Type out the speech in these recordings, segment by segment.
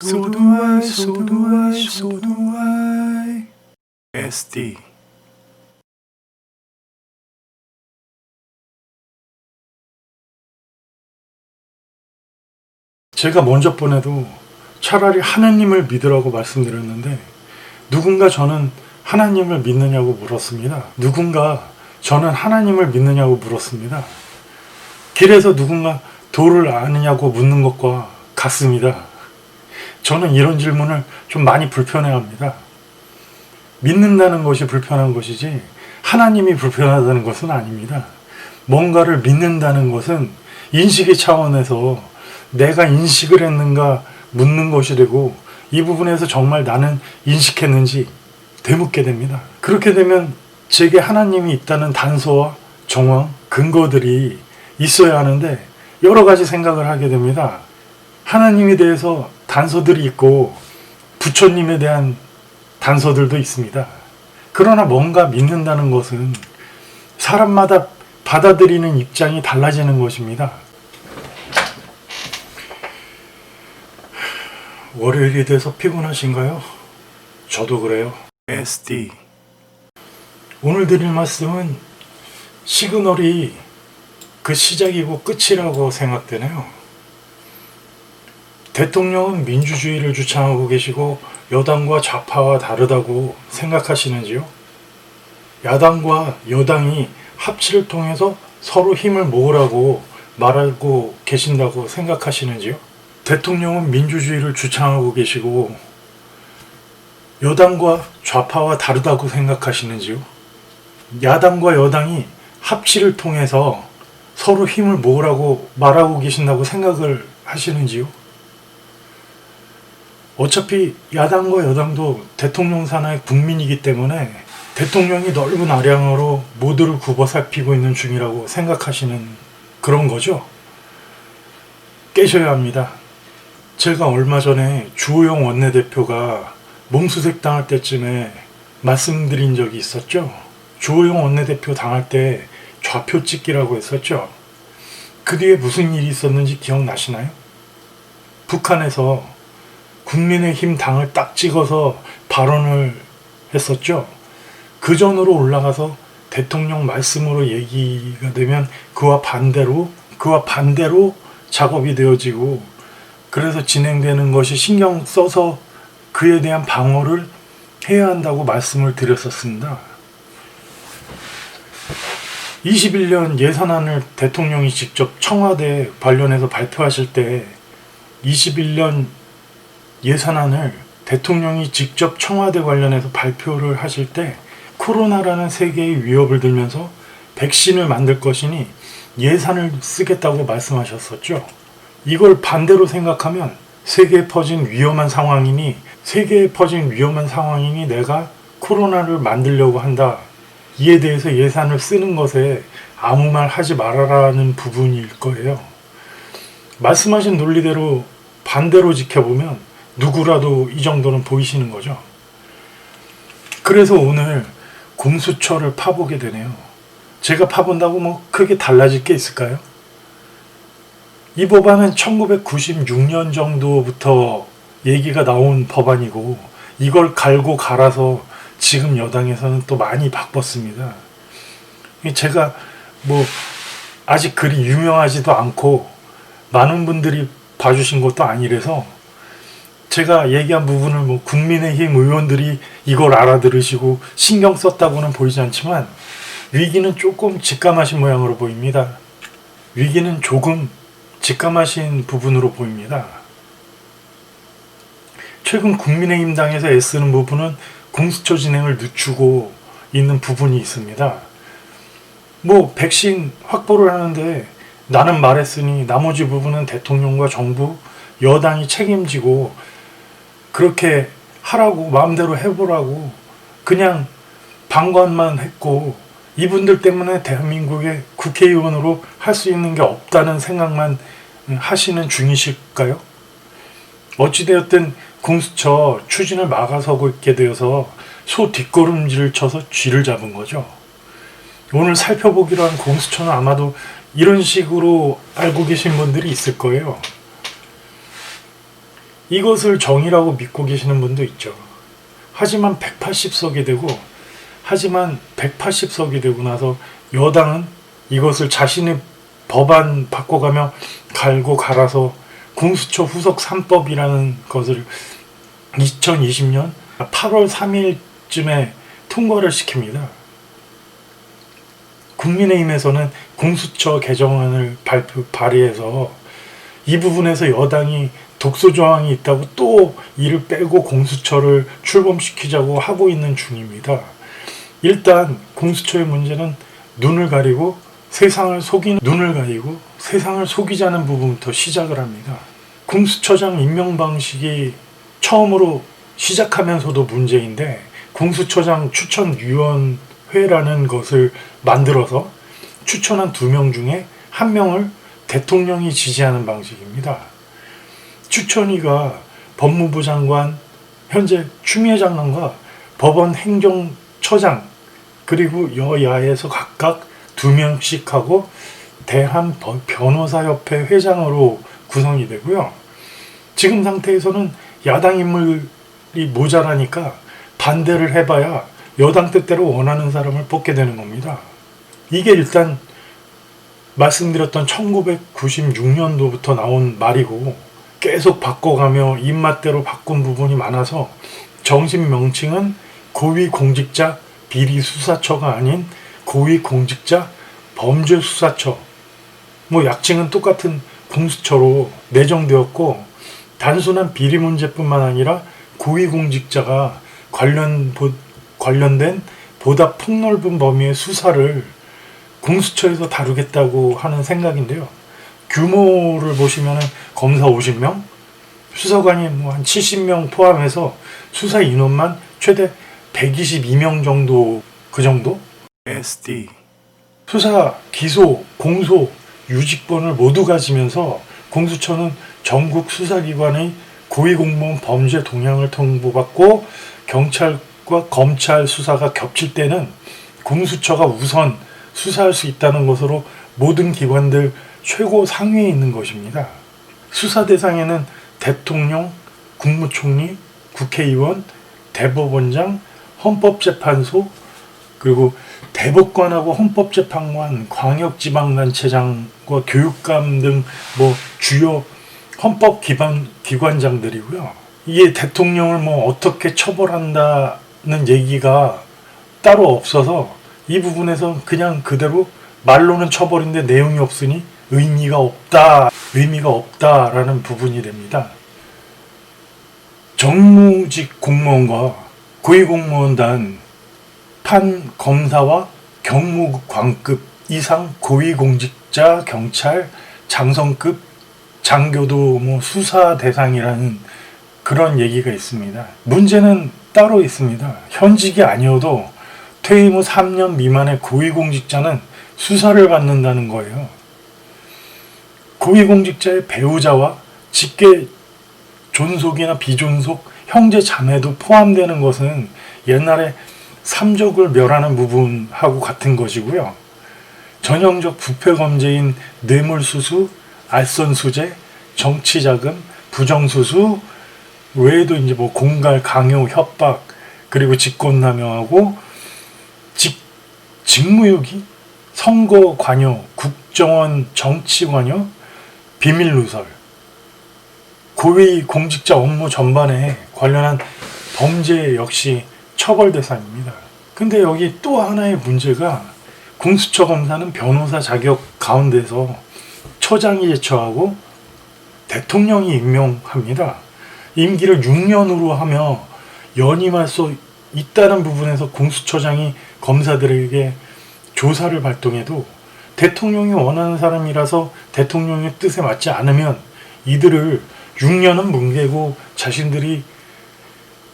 So do I, so do I, so do I. SD. 제가 먼저 번에도 차라리 하나님을 믿으라고 말씀드렸는데 누군가 저는 하나님을 믿느냐고 물었습니다. 누군가 저는 하나님을 믿느냐고 물었습니다. 길에서 누군가 도를 아느냐고 묻는 것과 같습니다. 저는 이런 질문을 좀 많이 불편해합니다. 믿는다는 것이 불편한 것이지 하나님이 불편하다는 것은 아닙니다. 뭔가를 믿는다는 것은 인식의 차원에서 내가 인식을 했는가 묻는 것이 되고 이 부분에서 정말 나는 인식했는지 되묻게 됩니다. 그렇게 되면 제게 하나님이 있다는 단서와 정황, 근거들이 있어야 하는데 여러 가지 생각을 하게 됩니다. 하나님에 대해서 단서들이 있고 부처님에 대한 단서들도 있습니다. 그러나 뭔가 믿는다는 것은 사람마다 받아들이는 입장이 달라지는 것입니다. 월요일이 돼서 피곤하신가요? 저도 그래요. SD. 오늘 드릴 말씀은 시그널이 그 시작이고 끝이라고 생각되네요. 대통령은 민주주의를 주창하고 계시고 여당과 좌파와 다르다고 생각하시는지요? 야당과 여당이 합치를 통해서 서로 힘을 모으라고 말하고 계신다고 생각하시는지요? 대통령은 민주주의를 주창하고 계시고 여당과 좌파와 다르다고 생각하시는지요? 야당과 여당이 합치를 통해서 서로 힘을 모으라고 말하고 계신다고 생각을 하시는지요? 어차피 야당과 여당도 대통령 산하의 국민이기 때문에 대통령이 넓은 아량으로 모두를 굽어 살피고 있는 중이라고 생각하시는 그런 거죠. 깨셔야 합니다. 제가 얼마 전에 주호영 원내대표가 몸수색 당할 때쯤에 말씀드린 적이 있었죠. 주호영 원내대표 당할 때 좌표 찍기라고 했었죠. 그 뒤에 무슨 일이 있었는지 기억나시나요? 북한에서 국민의힘 당을 딱 찍어서 발언을 했었죠. 그 전으로 올라가서 대통령 말씀으로 얘기가 되면 그와 반대로 작업이 되어지고 그래서 진행되는 것이 신경 써서 그에 대한 방어를 해야 한다고 말씀을 드렸었습니다. 21년 예산안을 대통령이 직접 청와대 관련해서 발표하실 때 21년 예산안을 대통령이 직접 청와대 관련해서 발표를 하실 때 코로나라는 세계의 위협을 들면서 백신을 만들 것이니 예산을 쓰겠다고 말씀하셨었죠. 이걸 반대로 생각하면 세계에 퍼진 위험한 상황이니 내가 코로나를 만들려고 한다. 이에 대해서 예산을 쓰는 것에 아무 말 하지 말아라는 부분일 거예요. 말씀하신 논리대로 반대로 지켜보면 누구라도 이 정도는 보이시는 거죠. 그래서 오늘 공수처를 파보게 되네요. 제가 파본다고 뭐 크게 달라질 게 있을까요? 이 법안은 1996년 정도부터 얘기가 나온 법안이고 이걸 갈고 갈아서 지금 여당에서는 또 많이 바꿨습니다. 제가 뭐 아직 그리 유명하지도 않고 많은 분들이 봐주신 것도 아니라서 제가 얘기한 부분을 뭐 국민의힘 의원들이 이걸 알아들으시고 신경 썼다고는 보이지 않지만 위기는 조금 직감하신 모양으로 보입니다. 위기는 조금 직감하신 부분으로 보입니다. 최근 국민의힘 당에서 애쓰는 부분은 공수처 진행을 늦추고 있는 부분이 있습니다. 뭐 백신 확보를 하는데 나는 말했으니 나머지 부분은 대통령과 정부, 여당이 책임지고 그렇게 하라고 마음대로 해보라고 그냥 방관만 했고 이분들 때문에 대한민국의 국회의원으로 할 수 있는 게 없다는 생각만 하시는 중이실까요? 어찌되었든 공수처 추진을 막아서고 있게 되어서 소 뒷걸음질을 쳐서 쥐를 잡은 거죠. 오늘 살펴보기로 한 공수처는 아마도 이런 식으로 알고 계신 분들이 있을 거예요. 이것을 정의라고 믿고 계시는 분도 있죠. 하지만 180석이 되고 나서 여당은 이것을 자신의 법안 바꿔가며 갈고 갈아서 공수처 후속 3법이라는 것을 2020년 8월 3일쯤에 통과를 시킵니다. 국민의힘에서는 공수처 개정안을 발의해서 이 부분에서 여당이 독소 조항이 있다고 또 이를 빼고 공수처를 출범시키자고 하고 있는 중입니다. 일단 공수처의 문제는 눈을 가리고 세상을 속이자는 부분부터 시작을 합니다. 공수처장 임명 방식이 처음으로 시작하면서도 문제인데, 공수처장 추천위원회라는 것을 만들어서 추천한 2명 중에 1명을 대통령이 지지하는 방식입니다. 추천위가 법무부 장관, 현재 추미애 장관과 법원 행정처장, 그리고 여야에서 각각 2명씩 하고 대한변호사협회 회장으로 구성이 되고요. 지금 상태에서는 야당 인물이 모자라니까 반대를 해봐야 여당 뜻대로 원하는 사람을 뽑게 되는 겁니다. 이게 일단 말씀드렸던 1996년도부터 나온 말이고, 계속 바꿔가며 입맛대로 바꾼 부분이 많아서 정식 명칭은 고위공직자 비리수사처가 아닌 고위공직자 범죄수사처, 약칭은 똑같은 공수처로 내정되었고, 단순한 비리 문제뿐만 아니라 고위공직자가 관련된 보다 폭넓은 범위의 수사를 공수처에서 다루겠다고 하는 생각인데요. 규모를 보시면 검사 50명, 수사관이 한 70명 포함해서 수사 인원만 최대 122명 정도, 그 정도? SD. 수사, 기소, 공소, 유직권을 모두 가지면서 공수처는 전국 수사기관의 고위공무원 범죄 동향을 통보받고, 경찰과 검찰 수사가 겹칠 때는 공수처가 우선 수사할 수 있다는 것으로 모든 기관들 최고 상위에 있는 것입니다. 수사 대상에는 대통령, 국무총리, 국회의원, 대법원장, 헌법재판소, 그리고 대법관하고 헌법재판관, 광역지방단체장과 교육감 등 주요 헌법 기관장들이고요. 이게 대통령을 어떻게 처벌한다는 얘기가 따로 없어서 이 부분에서 그냥 그대로 말로는 처벌인데 내용이 없으니 의미가 없다라는 부분이 됩니다. 정무직 공무원과 고위공무원단, 판검사와 경무관급 이상 고위공직자, 경찰, 장성급, 장교도 수사 대상이라는 그런 얘기가 있습니다. 문제는 따로 있습니다. 현직이 아니어도 퇴임 후 3년 미만의 고위공직자는 수사를 받는다는 거예요. 고위공직자의 배우자와 직계 존속이나 비존속, 형제 자매도 포함되는 것은 옛날에 삼족을 멸하는 부분하고 같은 것이고요. 전형적 부패범죄인 뇌물수수, 알선수재, 정치자금, 부정수수 외에도 공갈, 강요, 협박, 그리고 직권남용하고 직무유기, 선거 관여, 국정원 정치 관여, 비밀 누설, 고위 공직자 업무 전반에 관련한 범죄 역시 처벌 대상입니다. 근데 여기 또 하나의 문제가, 공수처 검사는 변호사 자격 가운데서 처장이 제처하고 대통령이 임명합니다. 임기를 6년으로 하며 연임할 수 있다는 부분에서 공수처장이 검사들에게 조사를 발동해도 대통령이 원하는 사람이라서 대통령의 뜻에 맞지 않으면 이들을 6년은 뭉개고 자신들이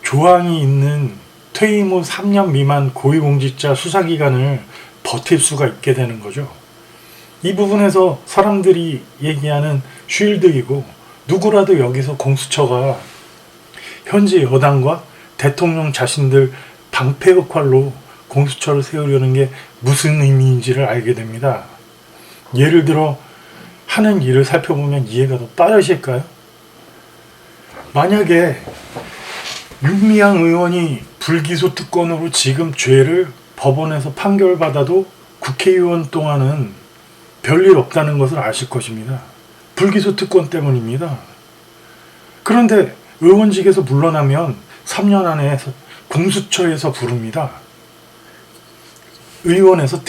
조항이 있는 퇴임 후 3년 미만 고위공직자 수사기간을 버틸 수가 있게 되는 거죠. 이 부분에서 사람들이 얘기하는 쉴드이고, 누구라도 여기서 공수처가 현재 여당과 대통령 자신들 방패 역할로 공수처를 세우려는 게 무슨 의미인지를 알게 됩니다. 예를 들어 하는 일을 살펴보면 이해가 더 빠르실까요? 만약에 윤미향 의원이 불기소 특권으로 지금 죄를 법원에서 판결받아도 국회의원 동안은 별일 없다는 것을 아실 것입니다. 불기소 특권 때문입니다. 그런데 의원직에서 물러나면 3년 안에 공수처에서 부릅니다. 의원에서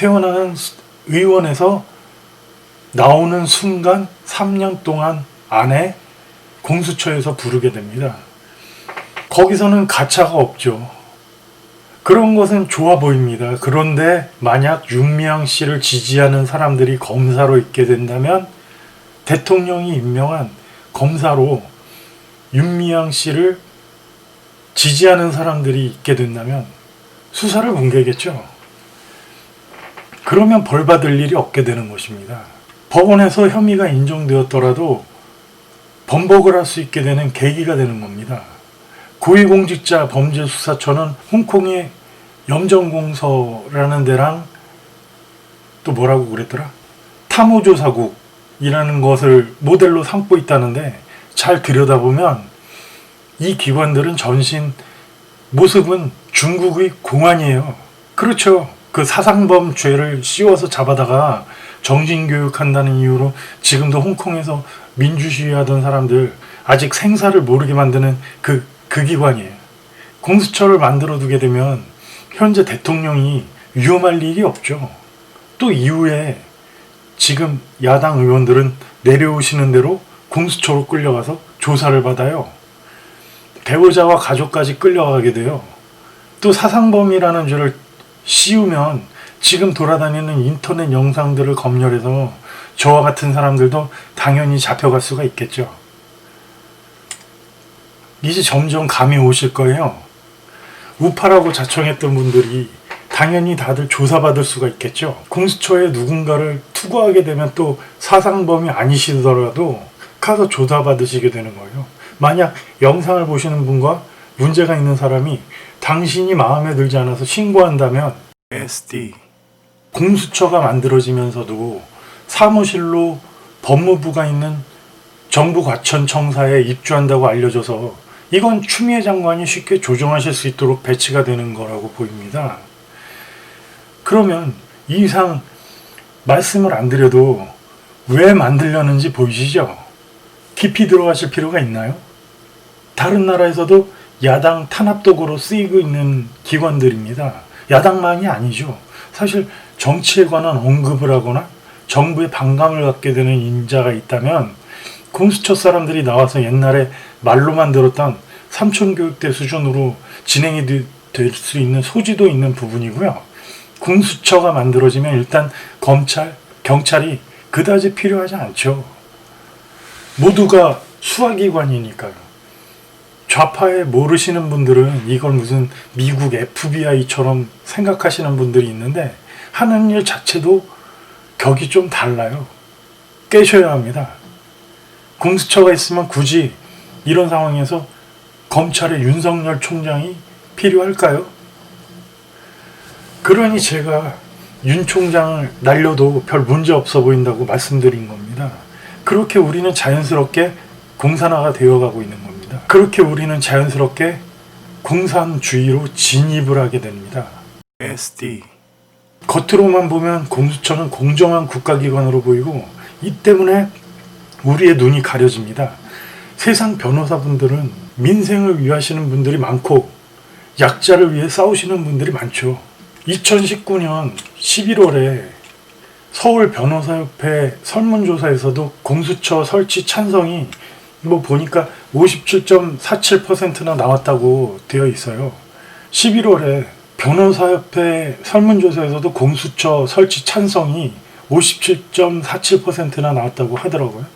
나오는 순간 3년 동안 안에 공수처에서 부르게 됩니다. 거기서는 가차가 없죠. 그런 것은 좋아 보입니다. 그런데 만약 윤미향 씨를 지지하는 사람들이 검사로 있게 된다면 대통령이 임명한 검사로 윤미향 씨를 지지하는 사람들이 있게 된다면 수사를 뭉개겠죠. 그러면 벌 받을 일이 없게 되는 것입니다. 법원에서 혐의가 인정되었더라도 번복을 할 수 있게 되는 계기가 되는 겁니다. 고위공직자 범죄수사처는 홍콩의 염정공서라는 데랑 또 뭐라고 그랬더라? 탐호조사국이라는 것을 모델로 삼고 있다는데 잘 들여다보면 이 기관들은 전신 모습은 중국의 공안이에요. 그렇죠. 그 사상범 죄를 씌워서 잡아다가 정신교육한다는 이유로 지금도 홍콩에서 민주시위하던 사람들 아직 생사를 모르게 만드는 그 기관이에요. 공수처를 만들어 두게 되면 현재 대통령이 위험할 일이 없죠. 또 이후에 지금 야당 의원들은 내려오시는 대로 공수처로 끌려가서 조사를 받아요. 배우자와 가족까지 끌려가게 돼요. 또 사상범이라는 죄를 씌우면 지금 돌아다니는 인터넷 영상들을 검열해서 저와 같은 사람들도 당연히 잡혀갈 수가 있겠죠. 이제 점점 감이 오실 거예요. 우파라고 자청했던 분들이 당연히 다들 조사받을 수가 있겠죠. 공수처에 누군가를 투고하게 되면 또 사상범이 아니시더라도 가서 조사받으시게 되는 거예요. 만약 영상을 보시는 분과 문제가 있는 사람이 당신이 마음에 들지 않아서 신고한다면 SD 공수처가 만들어지면서도 사무실로 법무부가 있는 정부과천청사에 입주한다고 알려져서 이건 추미애 장관이 쉽게 조정하실 수 있도록 배치가 되는 거라고 보입니다. 그러면 이 이상 말씀을 안 드려도 왜 만들려는지 보이시죠? 깊이 들어가실 필요가 있나요? 다른 나라에서도 야당 탄압도구로 쓰이고 있는 기관들입니다. 야당만이 아니죠. 사실 정치에 관한 언급을 하거나 정부의 반감을 갖게 되는 인자가 있다면 공수처 사람들이 나와서 옛날에 말로만 들었던 삼촌교육대 수준으로 진행이 될 수 있는 소지도 있는 부분이고요. 공수처가 만들어지면 일단 검찰, 경찰이 그다지 필요하지 않죠. 모두가 수사기관이니까요. 좌파에 모르시는 분들은 이걸 무슨 미국 FBI처럼 생각하시는 분들이 있는데 하는 일 자체도 격이 좀 달라요. 깨셔야 합니다. 공수처가 있으면 굳이 이런 상황에서 검찰의 윤석열 총장이 필요할까요? 그러니 제가 윤 총장을 날려도 별 문제 없어 보인다고 말씀드린 겁니다. 그렇게 우리는 자연스럽게 공산화가 되어가고 있는 겁니다. 그렇게 우리는 자연스럽게 공산주의로 진입을 하게 됩니다. SD 겉으로만 보면 공수처는 공정한 국가기관으로 보이고 이 때문에 우리의 눈이 가려집니다. 세상 변호사분들은 민생을 위하시는 분들이 많고 약자를 위해 싸우시는 분들이 많죠. 2019년 11월에 서울 변호사협회 설문조사에서도 공수처 설치 찬성이 보니까 57.47%나 나왔다고 되어 있어요. 11월에 변호사협회 설문조사에서도 공수처 설치 찬성이 57.47%나 나왔다고 하더라고요.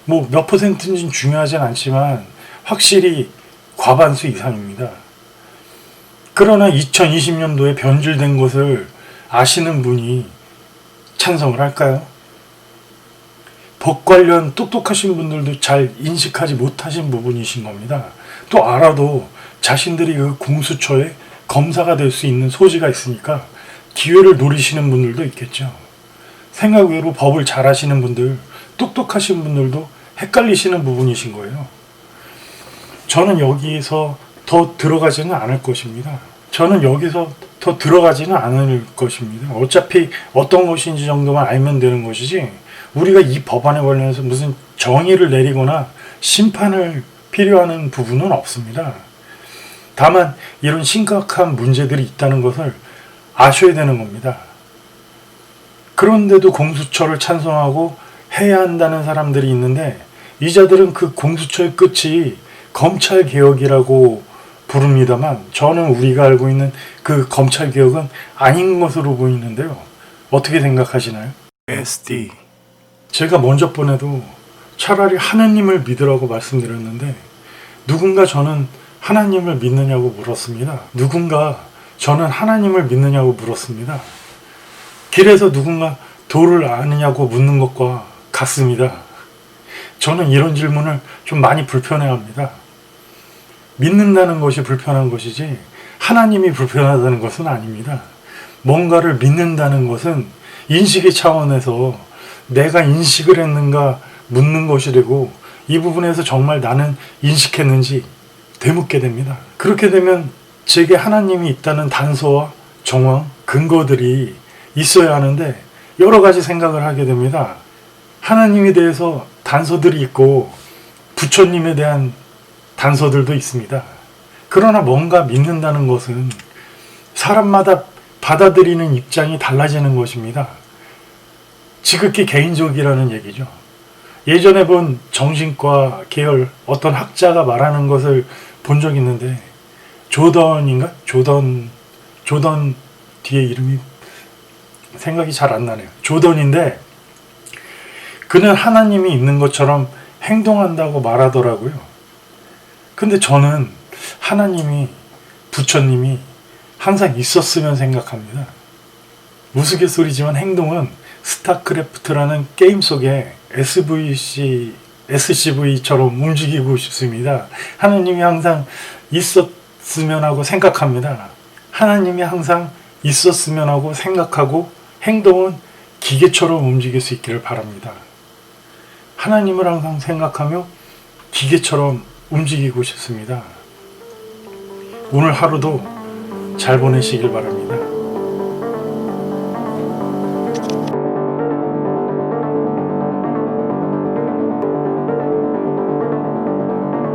몇 퍼센트인지는 중요하진 않지만 확실히 과반수 이상입니다. 그러나 2020년도에 변질된 것을 아시는 분이 찬성을 할까요? 법 관련 똑똑하신 분들도 잘 인식하지 못하신 부분이신 겁니다. 또 알아도 자신들이 그 공수처의 검사가 될 수 있는 소지가 있으니까 기회를 노리시는 분들도 있겠죠. 생각 외로 법을 잘 아시는 분들, 똑똑하신 분들도 헷갈리시는 부분이신 거예요. 저는 여기서 더 들어가지는 않을 것입니다. 저는 여기서 더 들어가지는 않을 것입니다. 어차피 어떤 것인지 정도만 알면 되는 것이지, 우리가 이 법안에 관련해서 무슨 정의를 내리거나 심판을 필요하는 부분은 없습니다. 다만 이런 심각한 문제들이 있다는 것을 아셔야 되는 겁니다. 그런데도 공수처를 찬성하고 해야 한다는 사람들이 있는데, 이 자들은 그 공수처의 끝이 검찰개혁이라고 부릅니다만, 저는 우리가 알고 있는 그 검찰개혁은 아닌 것으로 보이는데요. 어떻게 생각하시나요? SD. 제가 먼저 번에도 차라리 하나님을 믿으라고 말씀드렸는데, 누군가 저는 하나님을 믿느냐고 물었습니다. 누군가 저는 하나님을 믿느냐고 물었습니다. 길에서 누군가 도를 아느냐고 묻는 것과 같습니다. 저는 이런 질문을 좀 많이 불편해합니다. 믿는다는 것이 불편한 것이지 하나님이 불편하다는 것은 아닙니다. 뭔가를 믿는다는 것은 인식의 차원에서 내가 인식을 했는가 묻는 것이 되고, 이 부분에서 정말 나는 인식했는지 되묻게 됩니다. 그렇게 되면 제게 하나님이 있다는 단서와 정황, 근거들이 있어야 하는데 여러 가지 생각을 하게 됩니다. 하나님에 대해서 단서들이 있고 부처님에 대한 단서들도 있습니다. 그러나 뭔가 믿는다는 것은 사람마다 받아들이는 입장이 달라지는 것입니다. 지극히 개인적이라는 얘기죠. 예전에 본 정신과 계열 어떤 학자가 말하는 것을 본 적이 있는데, 조던인가? 조던 뒤에 이름이 생각이 잘 안 나네요. 조던인데, 그는 하나님이 있는 것처럼 행동한다고 말하더라고요. 근데 저는 하나님이, 부처님이 항상 있었으면 생각합니다. 우스갯소리지만 행동은 스타크래프트라는 게임 속에 SCV처럼 움직이고 싶습니다. 하나님이 항상 있었으면 하고 생각합니다. 하나님이 항상 있었으면 하고 생각하고 행동은 기계처럼 움직일 수 있기를 바랍니다. 하나님을 항상 생각하며 기계처럼 움직이고 싶습니다. 오늘 하루도 잘 보내시길 바랍니다.